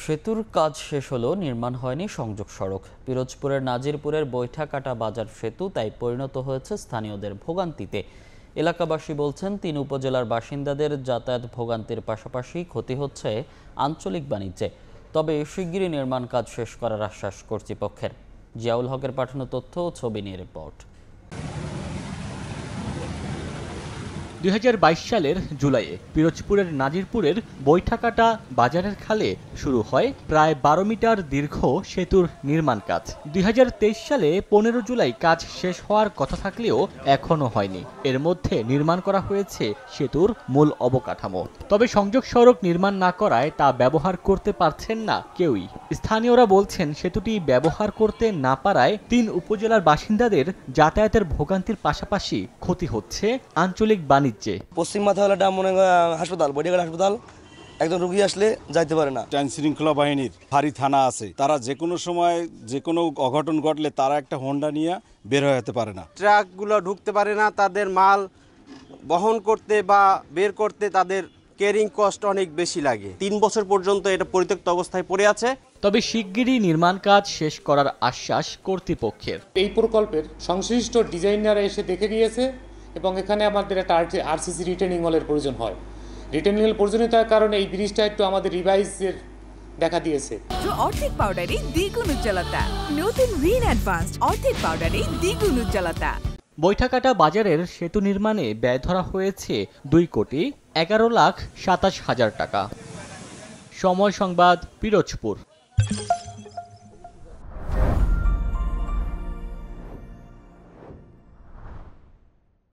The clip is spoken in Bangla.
সেতুর কাজ শেষ হলেও নির্মাণ হয়নি সংযোগ সড়ক। পিরোজপুরের নাজিরপুরের বৈঠাকাটা বাজার সেতু তাই পরিণত হয়েছে স্থানীয়দের ভোগান্তিতে। এলাকাবাসী বলছেন, ৩ উপজেলার বাসিন্দাদের যাতায়াত ভোগান্তির পাশাপাশি ক্ষতি হচ্ছে আঞ্চলিক বাণিজ্যে। তবে শিগগিরই নির্মাণ কাজ শেষ করার আশ্বাস কর্তৃপক্ষের। জিয়াউল হকের পাঠানো তথ্য ও ছবি নিয়ে রিপোর্ট। ২০২২ সালের জুলাইয়ে পিরোজপুরের নাজিরপুরের বৈঠাকাটা বাজারের খালে শুরু হয় প্রায় ১২ মিটার দীর্ঘ সেতুর নির্মাণ কাজ। ২০২৩ সালে ১৫ জুলাই কাজ শেষ হওয়ার কথা থাকলেও এখনও হয়নি। এর মধ্যে নির্মাণ করা হয়েছে সেতুর মূল অবকাঠামো। তবে সংযোগ সড়ক নির্মাণ না করায় তা ব্যবহার করতে পারছেন না কেউই। স্থানীয়রা বলছেন, সেতুটি ব্যবহার করতে না পারায় ৩ উপজেলার বাসিন্দাদের যাতায়াতের ভোগান্তির পাশাপাশি ক্ষতি হচ্ছে আঞ্চলিক বাণিজ্যে। পশ্চিম মাথাওয়ালাটা মনে হয় হাসপাতাল, বডিগার্ড হাসপাতাল, একজন রোগী আসলে যাইতে পারে না। আইন শৃঙ্খলা বাহিনীর ফাঁড়ি থানা আছে, তারা যে কোনো সময় যে কোনো অঘটন ঘটলে তারা একটা হোন্ডা নিয়ে বের হয়ে যেতে পারে না। ট্রাকগুলো ঢুকতে পারে না, তাদের মাল বহন করতে বা বের করতে তাদের ক্যারিং কস্ট অনেক বেশি লাগে। ৩ বছর পর্যন্ত এটা পরিত্যক্ত অবস্থায় পড়ে আছে। তবে শিগগিরই নির্মাণ কাজ শেষ করার আশ্বাস কর্তৃপক্ষের। এই প্রকল্পের সংশ্লিষ্ট ডিজাইনাররা এসে দেখে গিয়েছে এবং এখানে আমাদের একটা আরসিসি রিটেনিং হলের প্রয়োজন হয়। রিটেনিং হল প্রয়োজনীয়তার কারণে এই ব্রিজটা একটু আমাদের রিভাইজের দেখা দিয়েছে। অর্ধেক পাউডারে দ্বিগুণ উজ্জ্বলতা, নতুন রিন অ্যাডভান্সড অর্ধেক পাউডারে দ্বিগুণ উজ্জ্বলতা। বৈঠাকাটা বাজারের সেতু নির্মাণে ব্যয় ধরা হয়েছে ২,১১,২৭,০০০ টাকা। সময় সংবাদ, পিরোজপুর।